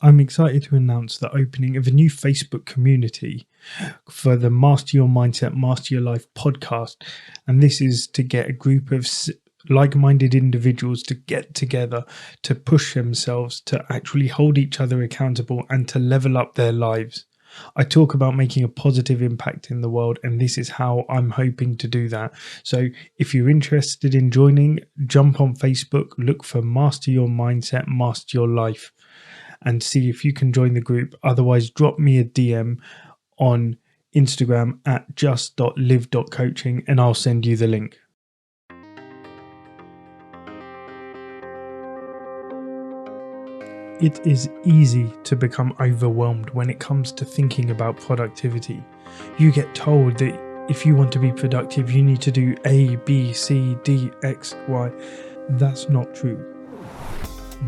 I'm excited to announce the opening of a new Facebook community for the Master Your Mindset, Master Your Life podcast. And this is to get a group of like minded individuals to get together, to push themselves, to actually hold each other accountable, and to level up their lives. I talk about making a positive impact in the world, and this is how I'm hoping to do that. So, if you're interested in joining, jump on Facebook, look for Master Your Mindset, Master Your Life, and see if you can join the group. Otherwise, drop me a DM on Instagram at just.live.coaching and I'll send you the link. It is easy to become overwhelmed when it comes to thinking about productivity. You get told that if you want to be productive, you need to do A, B, C, D, X, Y. That's not true.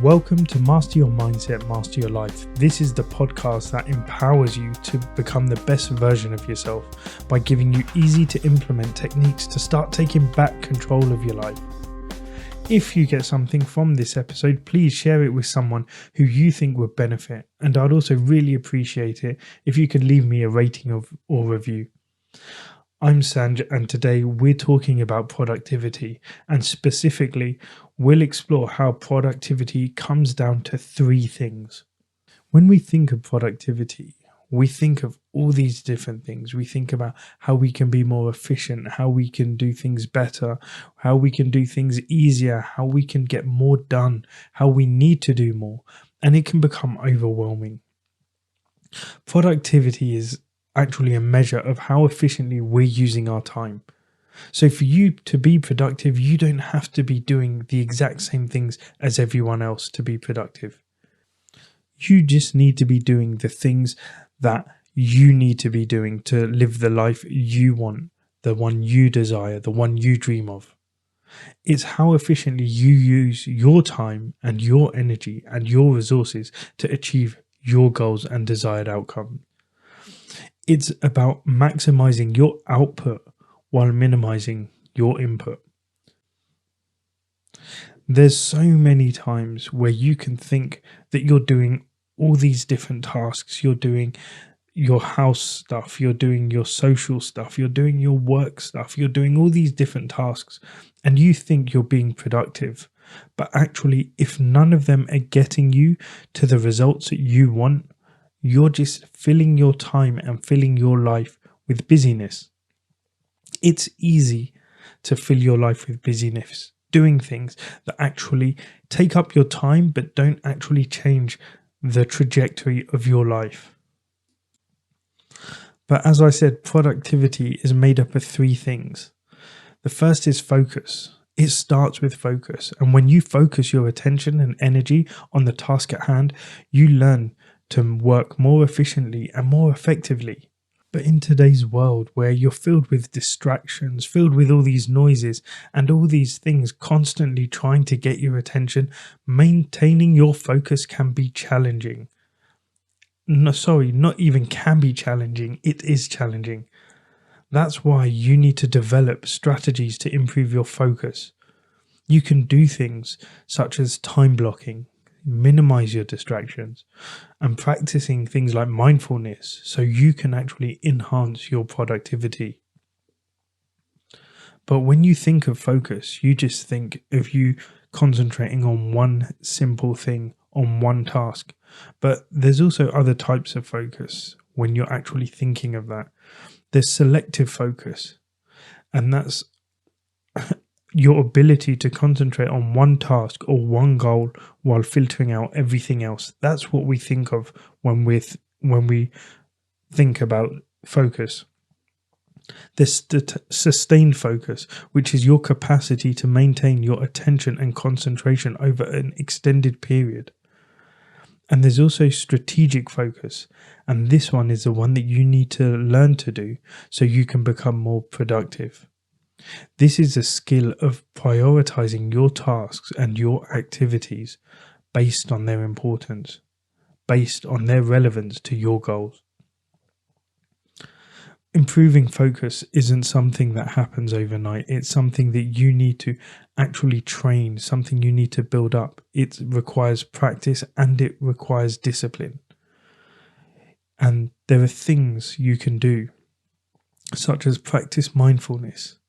Welcome to Master Your Mindset, Master Your Life. This is the podcast that empowers you to become the best version of yourself by giving you easy to implement techniques to start taking back control of your life. If you get something from this episode, please share it with someone who you think would benefit. And I'd also really appreciate it if you could leave me a rating or review. I'm Sanj, and today we're talking about productivity, and specifically, we'll explore how productivity comes down to three things. When we think of productivity, we think of all these different things. We think about how we can be more efficient, how we can do things better, how we can do things easier, how we can get more done, how we need to do more, and it can become overwhelming. Productivity is actually a measure of how efficiently we're using our time. So for you to be productive, you don't have to be doing the exact same things as everyone else to be productive. You just need to be doing the things that you need to be doing to live the life you want, the one you desire, the one you dream of. It's how efficiently you use your time and your energy and your resources to achieve your goals and desired outcomes. It's about maximizing your output while minimizing your input. There's so many times where you can think that you're doing all these different tasks. You're doing your house stuff, you're doing your social stuff, you're doing your work stuff, you're doing all these different tasks, and you think you're being productive. But actually, if none of them are getting you to the results that you want, you're just filling your time and filling your life with busyness. It's easy to fill your life with busyness, doing things that actually take up your time but don't actually change the trajectory of your life. But as I said, productivity is made up of three things. The first is focus. It starts with focus. And when you focus your attention and energy on the task at hand, you learn to work more efficiently and more effectively. But in today's world where you're filled with distractions, filled with all these noises and all these things constantly trying to get your attention, maintaining your focus can be challenging. No, sorry, not even can be challenging. It is challenging. That's why you need to develop strategies to improve your focus. You can do things such as time blocking, minimize your distractions, and practicing things like mindfulness so you can actually enhance your productivity. But when you think of focus, you just think of you concentrating on one simple thing, on one task. But there's also other types of focus when you're actually thinking of that. There's selective focus, and that's your ability to concentrate on one task or one goal while filtering out everything else. That's what we think of when we think about focus. There's sustained focus, which is your capacity to maintain your attention and concentration over an extended period. And there's also strategic focus, and this one is the one that you need to learn to do so you can become more productive. This is a skill of prioritizing your tasks and your activities based on their importance, based on their relevance to your goals. Improving focus isn't something that happens overnight. It's something that you need to actually train, something you need to build up. It requires practice and it requires discipline. And there are things you can do, such as practice mindfulness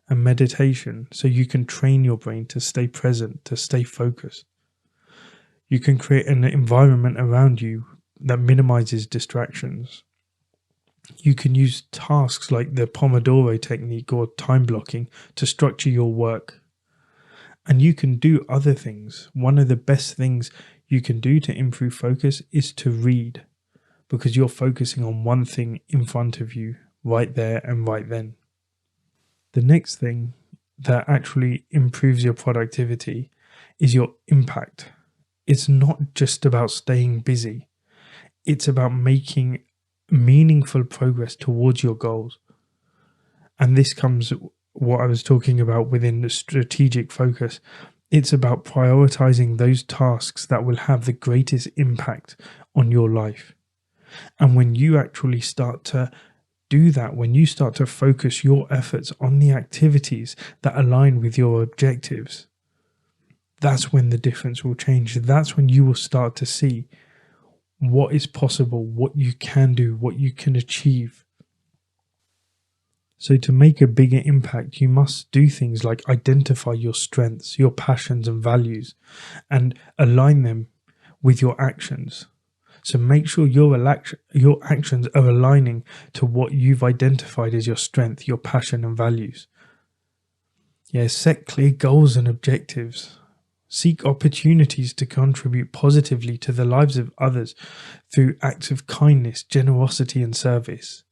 and meditation, so you can train your brain to stay present, to stay focused. You can create an environment around you that minimizes distractions. You can use tasks like the Pomodoro technique or time blocking to structure your work. And you can do other things. One of the best things you can do to improve focus is to read, because you're focusing on one thing in front of you right there and right then. The next thing that actually improves your productivity is your impact. It's not just about staying busy. It's about making meaningful progress towards your goals. And this comes what I was talking about within the strategic focus. It's about prioritizing those tasks that will have the greatest impact on your life. And when you actually start to do that, when you start to focus your efforts on the activities that align with your objectives, that's when the difference will change. That's when you will start to see what is possible, what you can do, what you can achieve. So to make a bigger impact, you must do things like identify your strengths, your passions and values, and align them with your actions. So make sure your actions are aligning to what you've identified as your strength, your passion and values. Set clear goals and objectives. Seek opportunities to contribute positively to the lives of others through acts of kindness, generosity and service.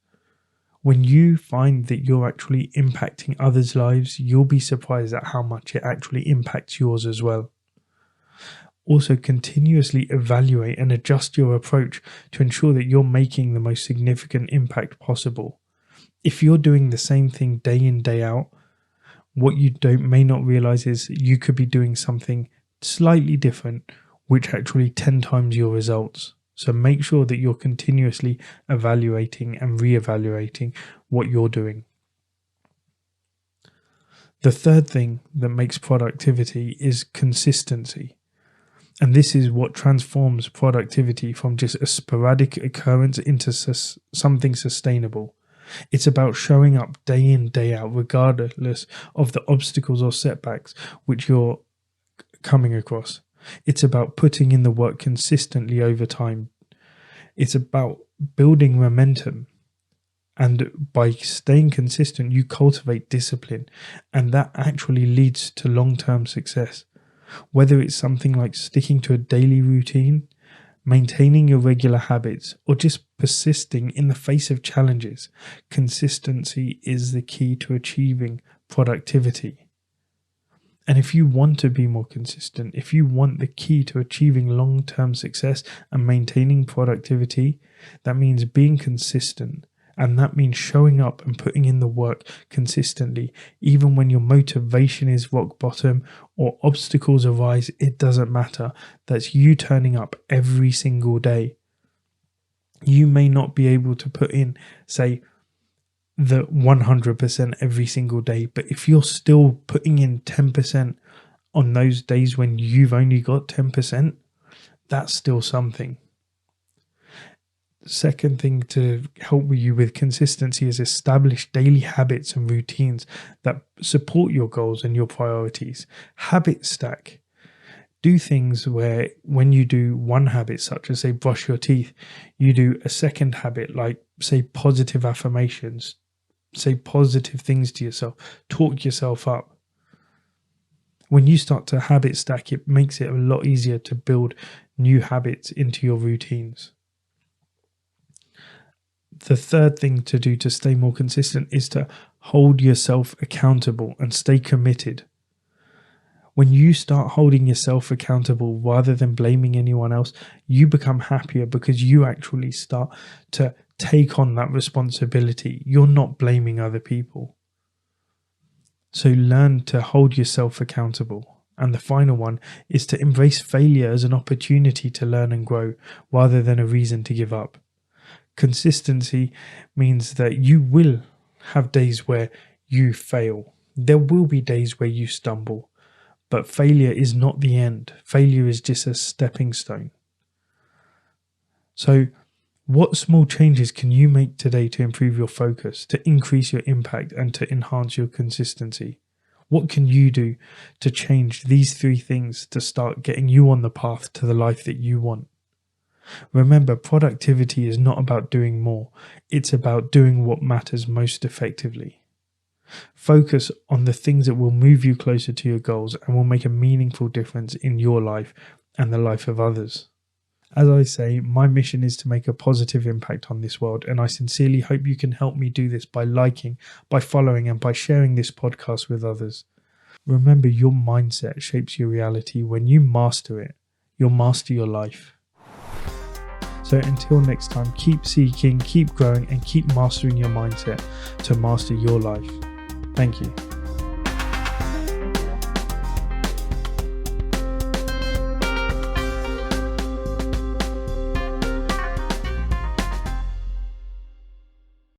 When you find that you're actually impacting others' lives, you'll be surprised at how much it actually impacts yours as well. Also, continuously evaluate and adjust your approach to ensure that you're making the most significant impact possible. If you're doing the same thing day in, day out, what you may not realize is you could be doing something slightly different, which actually 10 times your results. So make sure that you're continuously evaluating and reevaluating what you're doing. The third thing that makes productivity is consistency. And this is what transforms productivity from just a sporadic occurrence into something sustainable. It's about showing up day in, day out, regardless of the obstacles or setbacks which you're coming across. It's about putting in the work consistently over time. It's about building momentum. And by staying consistent, you cultivate discipline. And that actually leads to long-term success. Whether it's something like sticking to a daily routine, maintaining your regular habits, or just persisting in the face of challenges, consistency is the key to achieving productivity. And if you want to be more consistent, if you want the key to achieving long-term success and maintaining productivity, that means being consistent. And that means showing up and putting in the work consistently. Even when your motivation is rock bottom or obstacles arise, it doesn't matter. That's you turning up every single day. You may not be able to put in, say, the 100% every single day, but if you're still putting in 10% on those days when you've only got 10%, that's still something. Second thing to help you with consistency is establish daily habits and routines that support your goals and your priorities. Habit stack. Do things where when you do one habit, such as say brush your teeth, you do a second habit like say positive affirmations, say positive things to yourself, talk yourself up. When you start to habit stack, it makes it a lot easier to build new habits into your routines. The third thing to do to stay more consistent is to hold yourself accountable and stay committed. When you start holding yourself accountable rather than blaming anyone else, you become happier because you actually start to take on that responsibility. You're not blaming other people. So learn to hold yourself accountable. And the final one is to embrace failure as an opportunity to learn and grow rather than a reason to give up. Consistency means that you will have days where you fail. There will be days where you stumble, but failure is not the end. Failure is just a stepping stone. So, what small changes can you make today to improve your focus, to increase your impact, and to enhance your consistency? What can you do to change these 3 things to start getting you on the path to the life that you want? Remember, productivity is not about doing more. It's about doing what matters most effectively. Focus on the things that will move you closer to your goals and will make a meaningful difference in your life and the life of others. As I say, my mission is to make a positive impact on this world, and I sincerely hope you can help me do this by liking, by following, and by sharing this podcast with others. Remember, your mindset shapes your reality. When you master it, you'll master your life. So until next time, keep seeking, keep growing, and keep mastering your mindset to master your life. Thank you.